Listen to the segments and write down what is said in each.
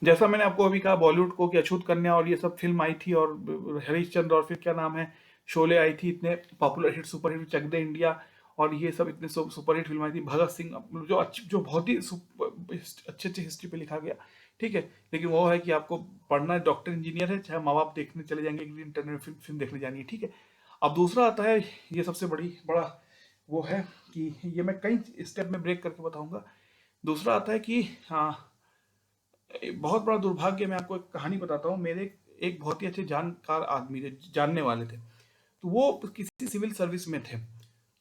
जैसा मैंने आपको अभी कहा बॉलीवुड को कि अछूत कन्या और ये सब फिल्म आई थी, और हरीशचंद्र और फिर क्या नाम है, शोले आई थी, इतने पॉपुलर हिट सुपर हिट, चक दे इंडिया और ये सब इतने सुपर हिट फिल्म आई थी, भगत सिंह जो जो बहुत ही अच्छे अच्छे हिस्ट्री पे लिखा गया, ठीक है। लेकिन वो है कि आपको पढ़ना है, डॉक्टर इंजीनियर है, चाहे माँ बाप देखने चले जाएंगे एक दिन इंटरनेट फिल्म देखने जानी है, ठीक है। अब दूसरा आता है, ये सबसे बड़ा वो है कि ये मैं कई स्टेप में ब्रेक करके बताऊंगा। दूसरा आता है कि हाँ, बहुत बड़ा दुर्भाग्य, मैं आपको एक कहानी बताता हूँ। मेरे एक बहुत ही अच्छे जानकार आदमी थे, जानने वाले थे, तो वो किसी सिविल सर्विस में थे।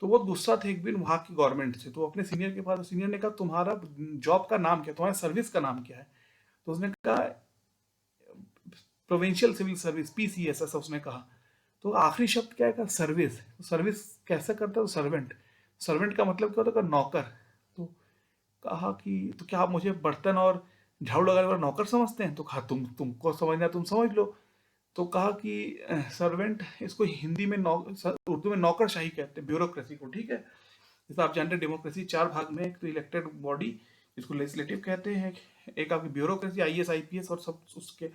तो वो गुस्सा थे एक दिन वहाँ की गवर्नमेंट से, तो अपने सीनियर के पास, सीनियर ने कहा तुम्हारा जॉब का नाम क्या है, तुम्हारी सर्विस का नाम क्या है। तो उसने कहा प्रोविंशियल सिविल सर्विस, पीसीएस, ऐसा उसने कहा। तो आखिरी शब्द क्या है, कहा सर्विस। तो सर्विस कैसे करता है, तो सर्वेंट। सर्वेंट का मतलब क्या होता है, नौकर। तो कहा कि तो क्या आप मुझे बर्तन और झाड़ू लगाने वाला नौकर समझते हैं। तो कहा तुमको समझना है, तुम समझ लो। तो कहा कि सर्वेंट, इसको हिंदी में उर्दू में नौकरशाही कहते हैं, ब्यूरोक्रेसी को, ठीक है। जैसे आप जानते हैं डेमोक्रेसी चार भाग में, एक तो इलेक्टेड बॉडी जिसको लेजिस्लेटिव कहते हैं, एक आपकी ब्यूरोक्रेसी आईएएस आईपीएस और सब, उसके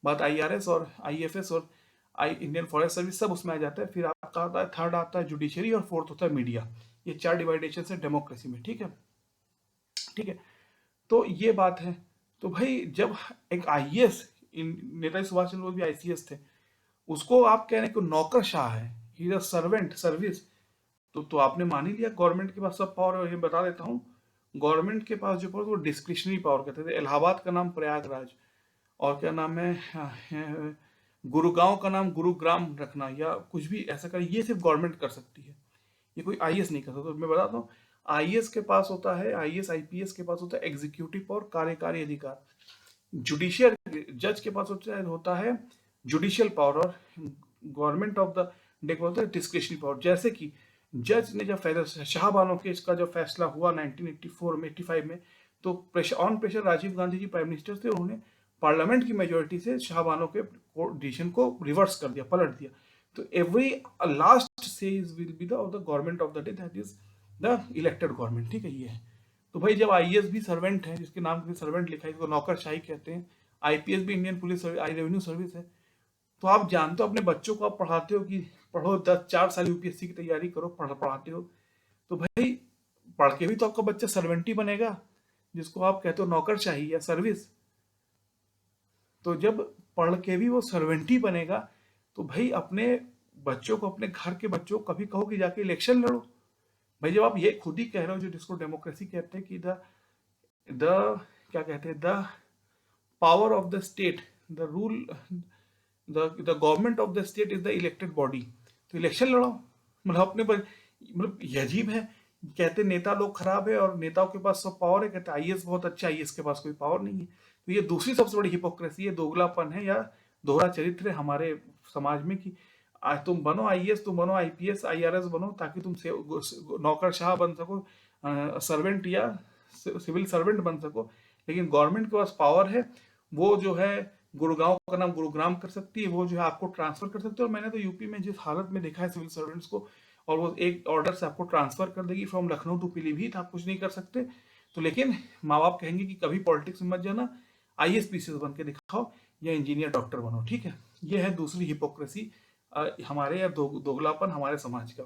बाद आईआरएस और आईएफएस और आई इंडियन फॉरेस्ट सर्विस, सब उसमें आ जाता है। फिर आपका आता है, थर्ड आता है जुडिशरी, और फोर्थ होता है मीडिया। ये चार डिवाइडेशन है डेमोक्रेसी में, ठीक है, ठीक है। तो ये बात है। तो भाई जब एक आईएएस, नेताजी सुभाष चंद्र बोस भी आईसीएस थे, उसको आप कह रहे हैं कि नौकरशाह है, ही इज सर्वेंट, सर्विस, तो आपने मान ही लिया गवर्नमेंट के पास सब पावर है। ये बता देता हूँ, गवर्नमेंट के पास जो पावर वो डिस्क्रिशनरी पावर कहते थे। इलाहाबाद का नाम प्रयागराज, और क्या नाम है, गुरुगांव का नाम गुरुग्राम रखना, या कुछ भी ऐसा कर, ये सिर्फ गवर्नमेंट कर सकती है, ये कोई आईएएस नहीं कर सकता। तो मैं बताता हूँ, आईएएस के पास होता है, आईएएस आईपीएस के पास होता है एग्जीक्यूटिव पावर, कार्यकारी अधिकार। जुडिशियल जज के पास होता है जुडिशियल पावर, और गवर्नमेंट ऑफ द डे को होता है डिस्क्रिशनरी पावर। जैसे कि जज ने जब फैसला, शाहबानो केस का जब फैसला हुआ 1984 में, 85 में, तो on pressure Rajiv Gandhi ji prime minister थे, उन्होंने पार्लियामेंट की मेजोरिटी से शाहबानो के डिसीजन को रिवर्स कर दिया, पलट दिया। तो every last says will be the government of the day, that is the elected government, ठीक है, ये है। तो भाई जब आईएएस भी सर्वेंट है, जिसके नाम पे सर्वेंट लिखा है, इसको नौकरशाही कहते हैं, आईपीएस भी इंडियन पुलिस सर्विस, आई रेवेन्यू सर्विस है। तो आप जानते हो, अपने बच्चों को आप पढ़ाते हो कि पढ़ो, 4 साल यूपीएससी की तैयारी करो, पढ़ाते हो। तो भाई पढ़ के भी तो आपका बच्चा सर्वेंट ही बनेगा, जिसको आप कहते हो नौकरशाही या सर्विस। तो जब पढ़ के भी वो सर्वेंट ही बनेगा, तो भाई अपने बच्चों को, अपने घर के बच्चों को कभी कहो कि जाके इलेक्शन लड़ो। भाई जब आप ये खुद ही कह रहे हो, जो जिसको डेमोक्रेसी कहते हैं कि द क्या कहते हैं, the power of the state, the rule, the government of the state is the elected body, तो इलेक्शन लड़ो। मतलब अपने पर, मतलब ये अजीब है। कहते नेता लोग खराब है और नेताओं के पास सब पावर है, कहते आईएएस बहुत अच्छा, आईएएस के पास कोई पावर नहीं है। तो ये दूसरी सबसे बड़ी हिपोक्रेसी है, दोगलापन है, या दोहरा चरित्र है हमारे समाज में, कि आज तुम बनो आईएएस, तुम बनो आईपीएस आईआरएस बनो, ताकि तुम नौकरशाह बन सको, सर्वेंट या सिविल सर्वेंट बन सको। लेकिन गवर्नमेंट के पास पावर है, वो जो है गुड़गांव का नाम गुरुग्राम कर सकती है, वो जो है आपको ट्रांसफर कर सकती है। और मैंने तो यूपी में जिस हालत में देखा है सिविल सर्वेंट्स को, और वो एक ऑर्डर से आपको ट्रांसफर कर देगी फ्रॉम लखनऊ टू पीलीभीत, आप कुछ नहीं कर सकते। तो लेकिन माँ बाप कहेंगे कि कभी पॉलिटिक्स में मत जाना, आईएएस पीसीएस बन के दिखाओ, या इंजीनियर डॉक्टर बनो, ठीक है। ये है दूसरी हिपोक्रेसी हमारे, या दोगलापन हमारे समाज का।